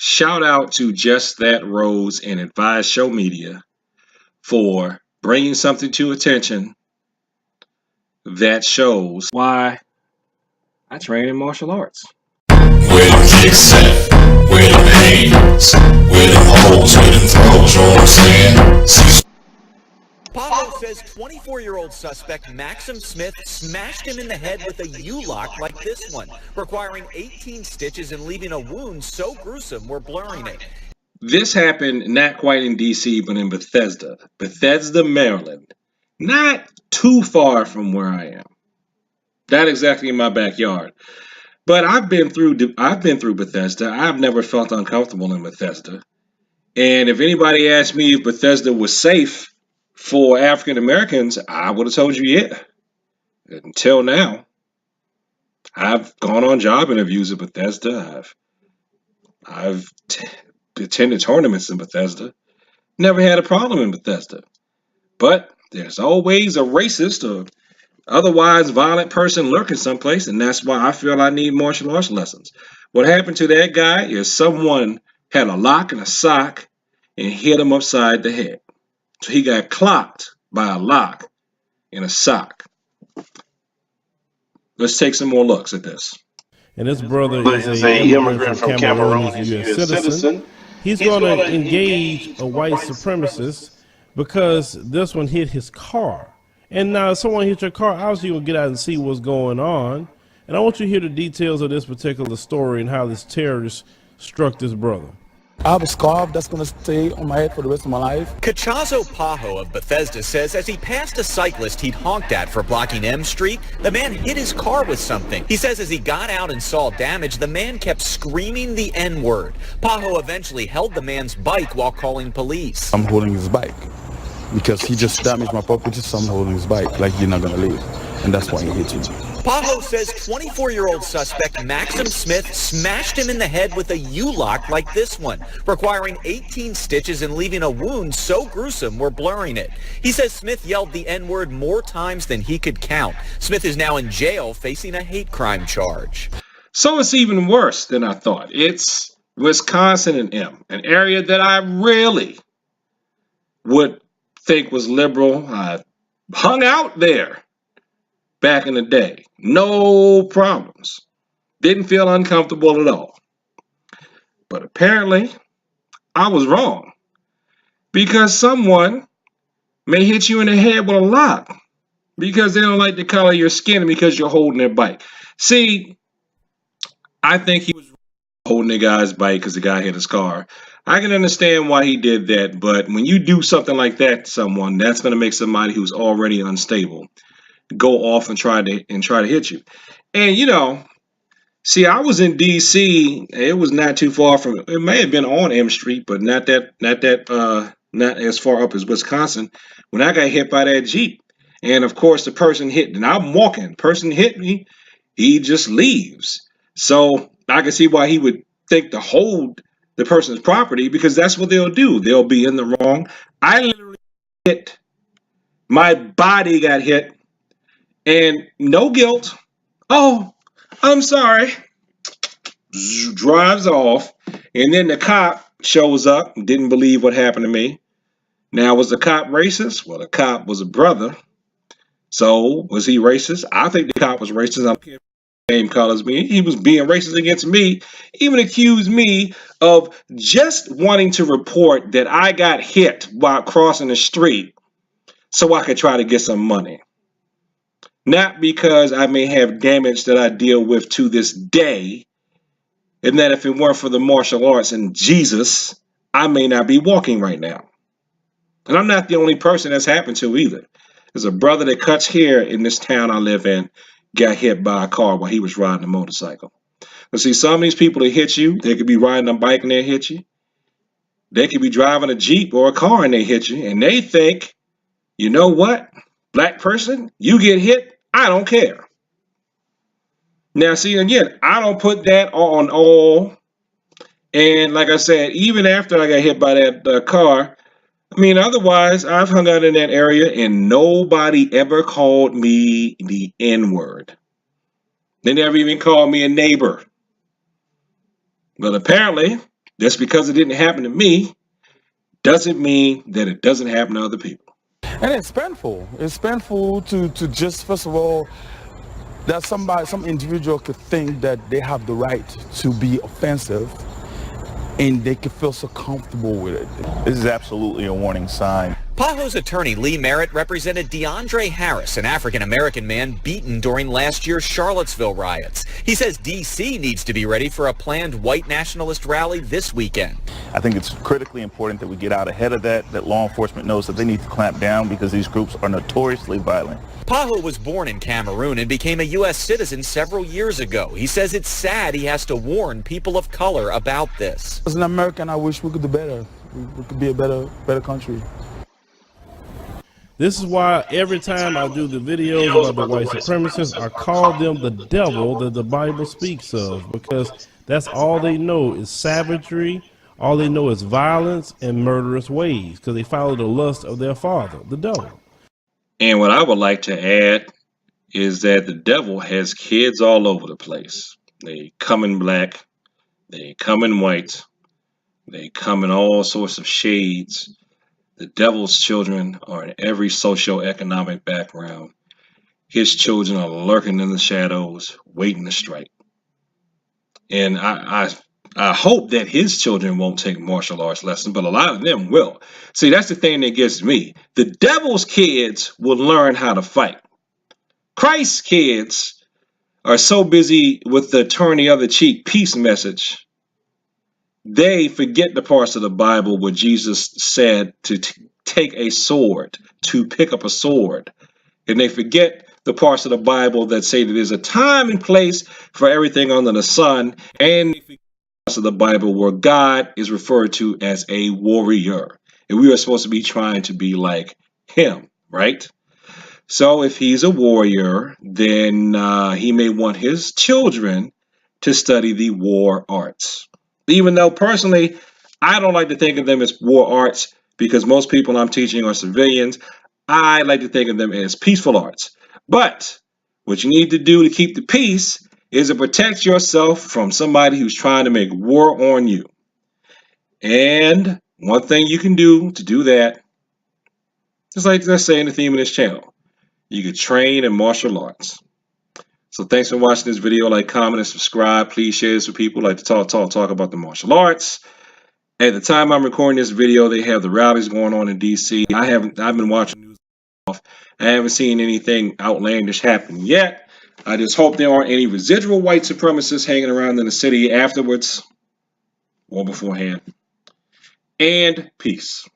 Shout out to Just That Rose and Advise Show Media for bringing something to attention that shows why I train in martial arts. Where them kicks at? Where them hands? Where them holes? Where them throws? You know what I'm saying? Cecil. Paho says 24-year-old suspect Maxim Smith smashed him in the head with a U-lock like this one, requiring 18 stitches and leaving a wound so gruesome we're blurring it. This happened not quite in DC, but in Bethesda, Maryland. Not too far from where I am. Not exactly in my backyard. But I've been through Bethesda. I've never felt uncomfortable in Bethesda. And if anybody asked me if Bethesda was safe for African Americans, I would have told you yeah. Until now. I've gone on job interviews at Bethesda. I've attended tournaments in Bethesda. Never had a problem in Bethesda. But there's always a racist or otherwise violent person lurking someplace, and that's why I feel I need martial arts lessons. What happened to that guy is someone had a lock and a sock and hit him upside the head. So he got clocked by a lock and a sock. Let's take some more looks at this. And this brother is an immigrant from Cameroon. He's a U.S. citizen. He's going to engage a white supremacist because this one hit his car. And now if someone hit your car, obviously you'll get out and see what's going on. And I want you to hear the details of this particular story and how this terrorist struck this brother. I have a scarf that's going to stay on my head for the rest of my life. Cachazo Paho of Bethesda says as he passed a cyclist he'd honked at for blocking M Street, the man hit his car with something. He says as he got out and saw damage, the man kept screaming the N-word. Paho eventually held the man's bike while calling police. I'm holding his bike because he just damaged my property, so I'm holding his bike like you're not going to leave. And that's why he hit you. Paho says 24-year-old suspect Maxim Smith smashed him in the head with a U-lock like this one, requiring 18 stitches and leaving a wound so gruesome we're blurring it. He says Smith yelled the N-word more times than he could count. Smith is now in jail facing a hate crime charge. So it's even worse than I thought. It's Wisconsin and M, an area that I really would think was liberal. I hung out there back in the day. No problems. Didn't feel uncomfortable at all. But apparently, I was wrong. Because someone may hit you in the head with a lock. Because they don't like the color of your skin and because you're holding their bike. See, I think he was holding the guy's bike because the guy hit his car. I can understand why he did that, but when you do something like that to someone, that's going to make somebody who's already unstable go off and try to hit you. And you know, see, I was in DC. It was not too far from. It may have been on M Street, but not as far up as Wisconsin. When I got hit by that Jeep, and of course the person hit, and I'm walking. Person hit me. He just leaves. So I can see why he would think to hold the person's property because that's what they'll do. They'll be in the wrong. I literally hit. My body got hit. And no guilt. Oh, I'm sorry. Drives off. And then the cop shows up and didn't believe what happened to me. Now, was the cop racist? Well, the cop was a brother. So, was he racist? I think the cop was racist. I don't care if the same color as me. He was being racist against me. Even accused me of just wanting to report that I got hit while crossing the street so I could try to get some money. Not because I may have damage that I deal with to this day, and that if it weren't for the martial arts and Jesus, I may not be walking right now. And I'm not the only person that's happened to either. There's a brother that cuts hair in this town I live in, got hit by a car while he was riding a motorcycle. But see, some of these people that hit you, they could be riding a bike and they hit you. They could be driving a Jeep or a car and they hit you, and they think, you know what? Black person, you get hit, I don't care. Now, see, again, I don't put that on all. And like I said, even after I got hit by that car, I mean, otherwise, I've hung out in that area and nobody ever called me the N-word. They never even called me a neighbor. But apparently, Just because it didn't happen to me doesn't mean that it doesn't happen to other people. And it's painful. It's painful to just, first of all, that some individual could think that they have the right to be offensive and they could feel so comfortable with it. This is absolutely a warning sign. Paho's attorney Lee Merritt represented DeAndre Harris, an African-American man beaten during last year's Charlottesville riots. He says D.C. needs to be ready for a planned white nationalist rally this weekend. I think it's critically important that we get out ahead of that law enforcement knows that they need to clamp down because these groups are notoriously violent. Paho was born in Cameroon and became a U.S. citizen several years ago. He says it's sad he has to warn people of color about this. As an American, I wish we could do better. We could be a better country. This is why every time I do the videos about the white supremacists, I call them the devil that the Bible speaks of, because that's all they know is savagery, all they know is violence and murderous ways, because they follow the lust of their father, the devil. And what I would like to add is that the devil has kids all over the place. They come in black, they come in white, they come in all sorts of shades. The devil's children are in every socioeconomic background. His children are lurking in the shadows, waiting to strike. And I hope that his children won't take martial arts lessons, but a lot of them will. See, that's the thing that gets me. The devil's kids will learn how to fight. Christ's kids are so busy with the turn the other cheek peace message, they forget the parts of the Bible where Jesus said to take a sword, to pick up a sword. And they forget the parts of the Bible that say that there's a time and place for everything under the sun. And they forget the parts of the Bible where God is referred to as a warrior. And we are supposed to be trying to be like him, right? So if he's a warrior, then he may want his children to study the war arts. Even though personally, I don't like to think of them as war arts because most people I'm teaching are civilians. I like to think of them as peaceful arts. But what you need to do to keep the peace is to protect yourself from somebody who's trying to make war on you. And one thing you can do to do that, just like let's say in the theme of this channel, you can train in martial arts. So thanks for watching this video. Like, comment, and subscribe. Please share this with people who like to talk about the martial arts. At the time I'm recording this video, they have the rallies going on in DC. I've been watching news off. I haven't seen anything outlandish happen yet. I just hope there aren't any residual white supremacists hanging around in the city afterwards or beforehand. And peace.